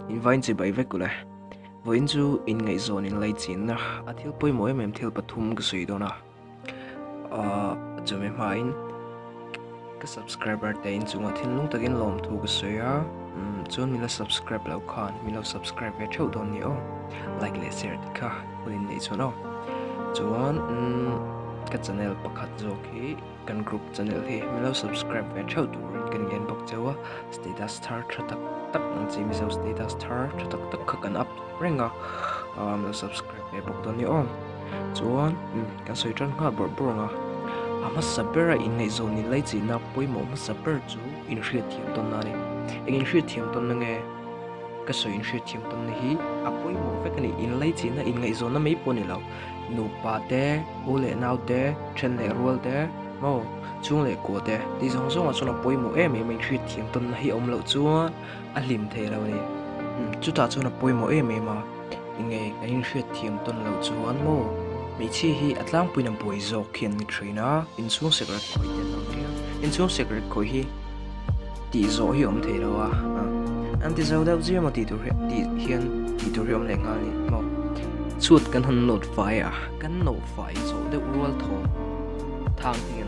invite chỉ bảy vết của này với chú in ngày rồi in lấy chín na thiếu bôi mỗi em thiếu bật thum cái suy đó na cho mình hỏi cái subscriber tên chú ngồi thiên lúc ta cái lồng thu cái suy á chú mình là subscribe lâu con mình là subscribe về châu đó nhiều like let's share đi cả mình để cho nó chú cái channel bạc hạt rồi khi cái group channel thì mình là subscribe về châu đó cái gen bọc châu á status star thật tắc năng chỉ mình status star thật tắc khắcกัน up ring à mình subscribe về bọc đó nhiều chú cái suy chân ha bor bor à mà sabera in ngày rồi in lấy gì nào bôi mồm saber chú in suy thiểm tuần này in suy thiểm tuần này cái suy in suy thiểm tuần này bôi mồm phải cái này in lấy gì na in ngày rồi nó mấy bữa này lâu nụ ba té ô lệ nào té chân lệ ruột té mò chung lệ của té thì giống giống là cho nó bôi mồm em mình suy thiểm tuần này ông lâu chú lim thế lâu này chú ta cho nó bôi mồm em mà ngày in suy thiểm tuần lâu chú anh mò mấy chi hi atlang pui nam boi zo khian ni trina in chung secret khoi te nang ria in chung secret khoi hi ti zo hi om thei lo a an ti zo dau zia ma ti tu ti hian ti tu riom le nga ni mo chuat kan han not fai a kan no fai zo de rual thong thang hian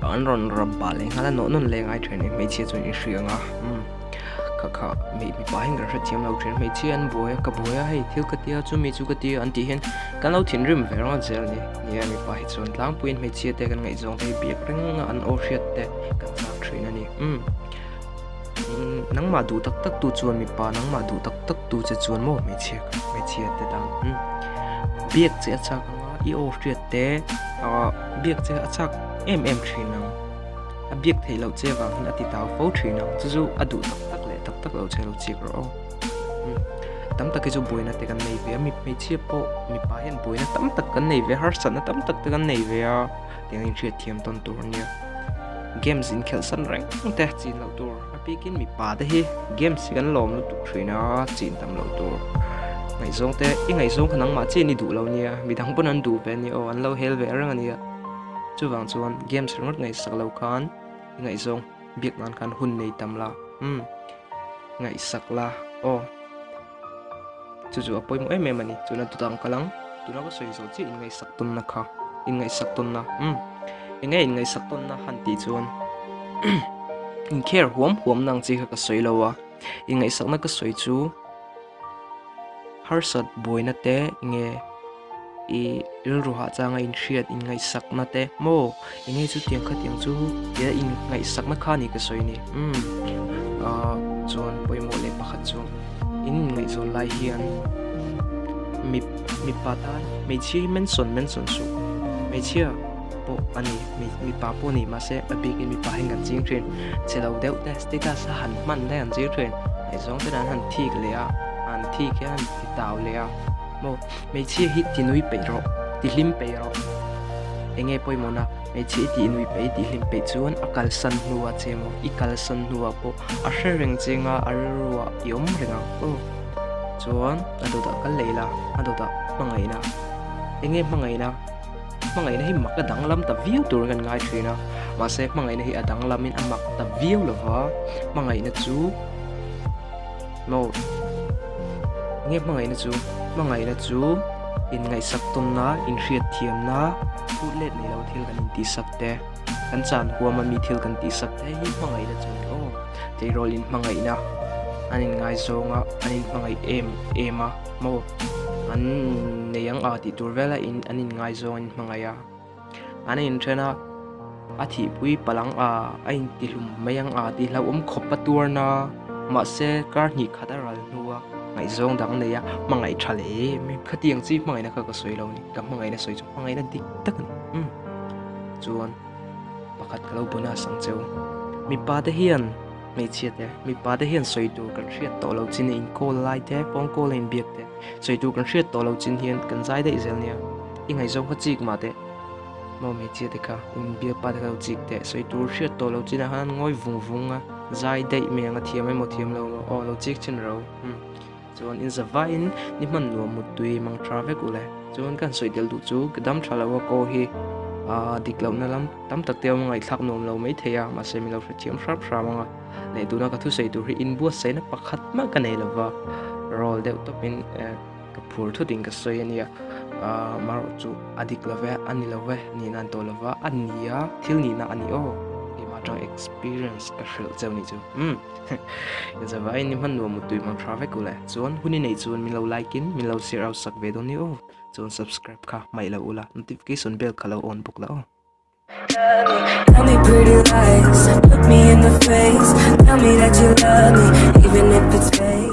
an ron rabba le nga no non le ngai thene mấy chi chu ni hrianga kha mi pa hin gar thiam lo thren mấy chi an boya ka boya hei thil ka tia chu mi chu ka tia an ti hian kan lo thin rim ve ro zel ni mi pa hi chon tlang puin mấy chi te kan ngai zong te biak ring an o hriat te kan sa thrin ani nang ma du tak tak tu chuan mi pa nang ma du tak tak tu che chuan mo mấy chi te dang biak che achak i o hriat te biak che achak em thrin nang a biak thei lo che wang hin ati taw fo thrin nang chu adu tak tak lo che lo chi ro tam tak cái boina te kan nei ve mi chi po mi pa hian boina tam tak kan nei ve har san tam tak te kan nei ve a tiếng in thiam thiam ton tur nia games in khel san rang te chin lo tur a pikin mi pa te hi games kan lom lo tu thina chin tam lo tur ngai zong te i ngai zong khanang ma chi ni du lo nia mi dang pon an du ve ni o an lo hel ve rang ania chu wang chuan games ringot ngai sak lo khan ngai zong biak nan khan hun nei tam la ngai sak la o chu apoi mo em ani chuna tutang kalang tuna ko soi so chi in ngai sak ton na kha in ngai sak ton na in ngai sak ton na han ti chuan in care huam nang chi ka soi lo wa in ngai sak na ka soi chu har sat boina te nge i ril ru ha changa in hriat in ngai sak na te mo in ngai chu tiang kha tiang chu ya in ngai sak na kha ni ka soi ni chuan poi mo le pakhat chu in ngai zo lai hian mi patan mi chi men son su mi chia po ani mi pa po ni ma se a big in mi pa hingan jing train chelo deu te status han man le an jing train ai zong te han thi le a an thi ke an ti taw le a mo mi chi hit ti nui pe ro ti lim pe ro enge poi mo na mi chi ti nui pe ti lim pe chuan akal san nuwa chemo ikal san nuwa po a shereng chinga arruwa yom renga po chuan aduda kal leila aduda mangai na enge mangai na hi mak adang lam ta view tur kan ngai thina ma se mangai na hi adang lam in amak ta view lova mangai na chu no nge mangai na chu in ngai sak ton na in hriat thiam na pu let nei lo thil kan ti sak te kan chan huam mi thil kan ti sak te hi mangai na chu te rol in mangai na anin ngai zonga anin mangai ema mo an neyang a ti turvela in anin ngai zong in mangaya anin thena athi pui palang a ain ti hlum mayang a ti hlau khop patur na ma se kar ni khadaral nuwa ngai zong dang neya mangai thale mi khatiang chi mangai na ka soi lo ni ka mangai na soi chu mangai na dik tak ni chuan pakhat kalo buna sang cheu mi pa te hian mấy chia te mi pa te hian soi tu kan hriat to lo chin in call lai te phone call in biak te soi tu kan hriat to lo chin hian kan zai de izel nia i ngai zong kha chik ma te mo me chia te kha in biak pa te lo chik te soi tu hriat to lo chin han ngoi vung a zai de me nga thiam ai mo thiam lo o lo chik chin ro chuan in zavain ni man nuam mut tui mang traffic ule chuan kan soi del du chu kadam thala wa ko hi dik lo na lam tam tak tiêu ngai thak nom lo mai theya ma se mi lo chiam sharp sharp manga le tu na ka thu sei tu ri in bu se na pakhat ma ka nei lova rol deuh topin ka phur thu ding ka soi ania mar chu adik love ani love ni nan to lova ania thil ni na ani o ki ma tang experience ka hril cheu ni chu ya za vai ni man no mu tui mang traffic ku le chuan huni nei chuan mi lo like in mi lo share out sak ve don ni o chuan subscribe kha mai lo ula notification bell kha lo on buk la o. Tell me pretty lies, look me in the face. Tell me that you love me, even if it's fake.